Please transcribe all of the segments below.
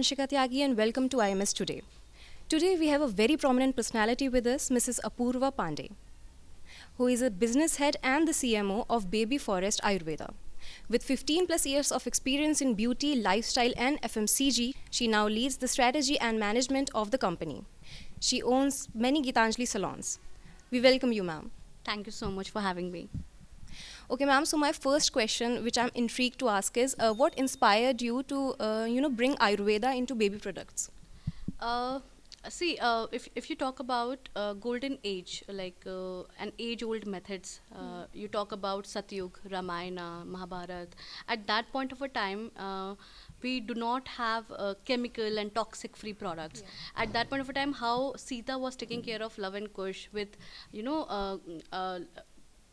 Vanshika Tyagi and welcome to IMS today. Today we have a very prominent personality with us, Mrs. Apoorva Pandey, who is a business head and the CMO of Baby Forest Ayurveda. With 15 plus years of experience in beauty, lifestyle, and FMCG, she now leads the strategy and management of the company. She owns many Geetanjali salons. We welcome you, ma'am. Thank you so much for having me. Okay, ma'am. So my first question, which I'm intrigued to ask, is what inspired you to, bring Ayurveda into baby products? Uh, if you talk about golden age, like an age-old methods, you talk about Satyug, Ramayana, Mahabharata. At that point of a time, we do not have chemical and toxic-free products. Yeah. At that point of a time, how Sita was taking care of love and kush with, you know,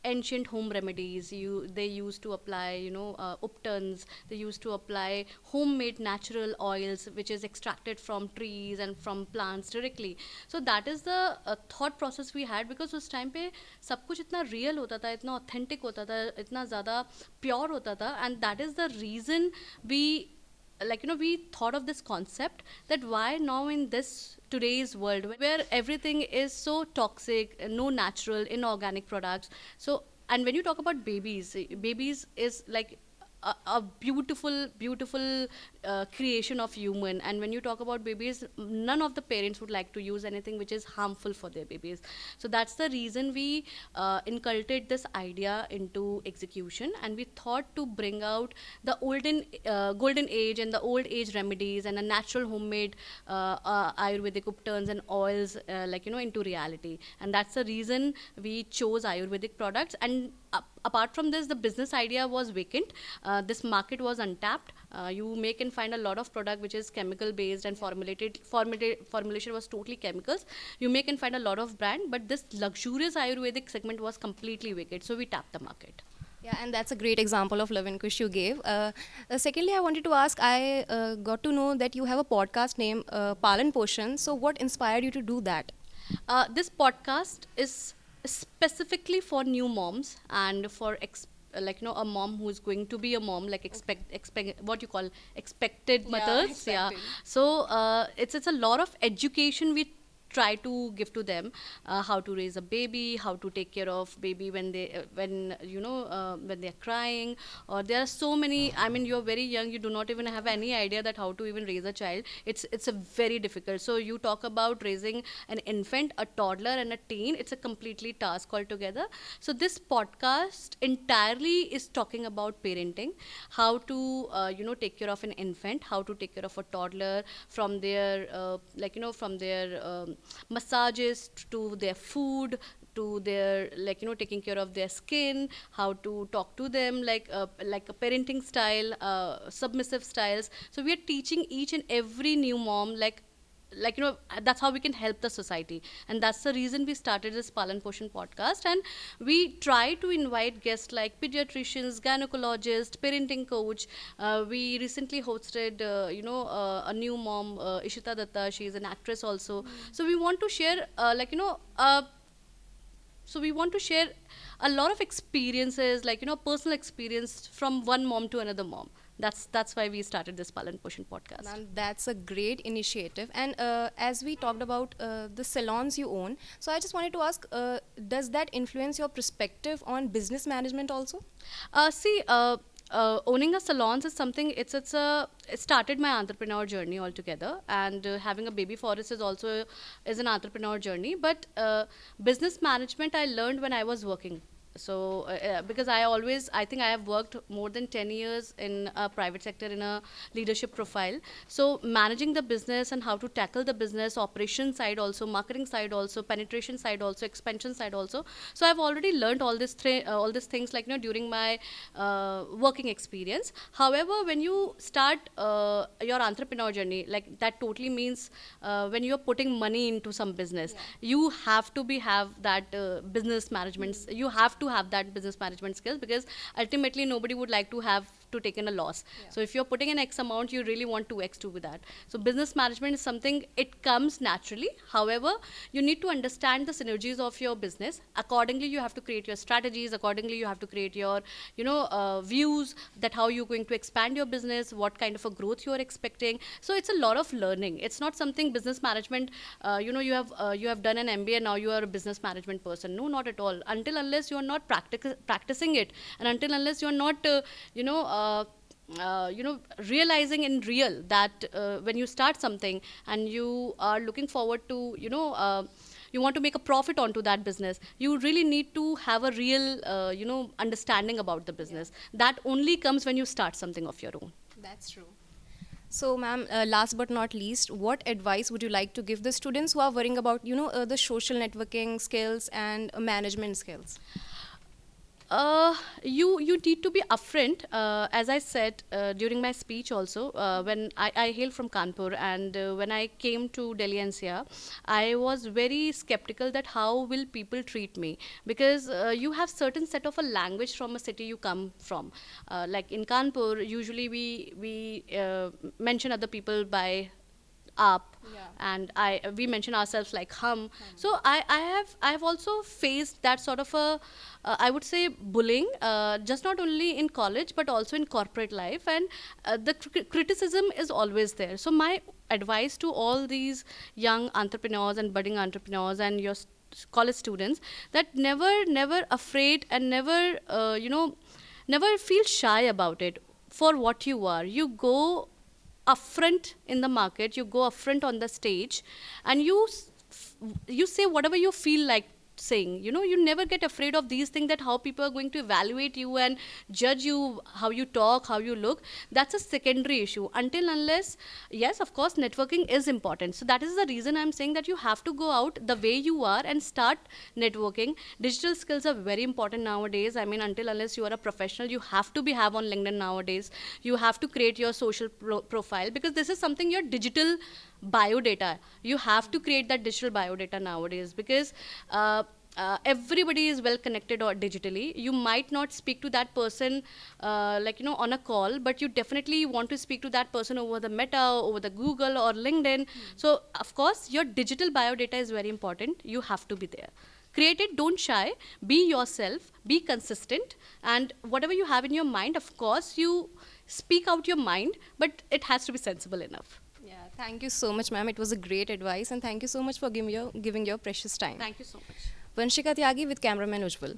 ancient home remedies. They used to apply, uptons. They used to apply homemade natural oils which is extracted from trees and from plants directly. So that is the thought process we had, because उस time पे सब कुछ इतना real होता था, इतना authentic होता था, इतना ज़्यादा pure होता था, and that is the reason we, we thought of this concept, that why now in this today's world where everything is so toxic, no natural inorganic products. So, and when you talk about babies is like a beautiful creation of human. And when you talk about babies, none of the parents would like to use anything which is harmful for their babies. So that's the reason we inculcated this idea into execution, and we thought to bring out the golden age and the old age remedies and a natural homemade ayurvedic upturns and oils, into reality. And that's the reason we chose ayurvedic products. And apart from this, the business idea was vacant. This market was untapped. You make and find a lot of product which is chemical based and formulation was totally chemicals. You make and find a lot of brand, but this luxurious ayurvedic segment was completely vacant. So we tapped the market. Yeah, and that's a great example of love and kush you gave. Secondly, I wanted to ask, I got to know that you have a podcast named Palan Poshan. So what inspired you to do that? This podcast is specifically for new moms and for a mom who's going to be a mom, like expect what you call expected mothers. Yeah, so it's a lot of education we try to give to them, how to raise a baby, how to take care of baby when when they're crying. Or there are so many, I mean, you're very young, you do not even have any idea that how to even raise a child. It's a very difficult. So you talk about raising an infant, a toddler and a teen, it's a completely task altogether. So this podcast entirely is talking about parenting, how to take care of an infant, how to take care of a toddler, from their from their massages to their food, to their taking care of their skin, how to talk to them like a parenting style, submissive styles. So we are teaching each and every new mom, that's how we can help the society. And that's the reason we started this Palan Poshan podcast. And we try to invite guests like pediatricians, gynecologists, parenting coach. We recently hosted a new mom, Ishita Datta. She is an actress also. So we want to share so we want to share a lot of experiences, personal experience from one mom to another mom. That's why we started this Palan Poshan podcast. Man, that's a great initiative. And as we talked about the salons you own, so I just wanted to ask, does that influence your perspective on business management also? See, owning a salons is something. It started my entrepreneur journey altogether, and having a baby forest is an entrepreneur journey. But business management I learned when I was working. So because I think I have worked more than 10 years in a private sector in a leadership profile. So managing the business and how to tackle the business operation side also, marketing side also, penetration side also, expansion side also. So I've already learned all these things during my working experience. However, when you start your entrepreneur journey, like that totally means when you're putting money into some business, you have to have that business management. You have to have that business management skills, because ultimately nobody would like to have to take in a loss. So if you're putting in X amount, you really want 2x to with that. So business management is something, it comes naturally. However, you need to understand the synergies of your business. Accordingly, you have to create your strategies. Accordingly, you have to create your, views that how you're going to expand your business, what kind of a growth you're expecting. So it's a lot of learning. It's not something business management, you have done an MBA, now you are a business management person. No, not at all. Until unless you're not practicing it, and until unless you're not, realizing in real that when you start something and you are looking forward to, you want to make a profit onto that business, you really need to have a real, understanding about the business. That only comes when you start something of your own. That's true. So, ma'am, last but not least, what advice would you like to give the students who are worrying about, the social networking skills and management skills? You need to be upfront. As I said during my speech also, when I hail from Kanpur, and when I came to Delhi NCR, I was very skeptical that how will people treat me, because you have certain set of a language from a city you come from. Like in Kanpur, usually we mention other people by up, and we mention ourselves like hum. So I have also faced that sort of a I would say bullying, just not only in college but also in corporate life, and the criticism is always there. So my advice to all these young entrepreneurs and budding entrepreneurs and your college students, that never afraid, and never feel shy about it. For what you are, you go upfront in the market, you go upfront on the stage, and you say whatever you feel like saying. You never get afraid of these things, that how people are going to evaluate you and judge you, how you talk, how you look. That's a secondary issue. Until unless, yes, of course, networking is important. So that is the reason I'm saying that you have to go out the way you are and start networking. Digital skills are very important nowadays. I mean, until unless you are a professional, you have to have on LinkedIn nowadays. You have to create your social profile, because this is something, your digital biodata. You have to create that digital biodata nowadays, because everybody is well connected or digitally. You might not speak to that person on a call, but you definitely want to speak to that person over the Meta, over the Google or LinkedIn. So of course your digital biodata is very important. You have to be there. Create it, don't shy, be yourself, be consistent, and whatever you have in your mind, of course you speak out your mind, but it has to be sensible enough. Yeah, thank you so much, ma'am. It was a great advice, and thank you so much for giving your precious time. Thank you so much. Vanshika Tyagi with cameraman Ujjwal.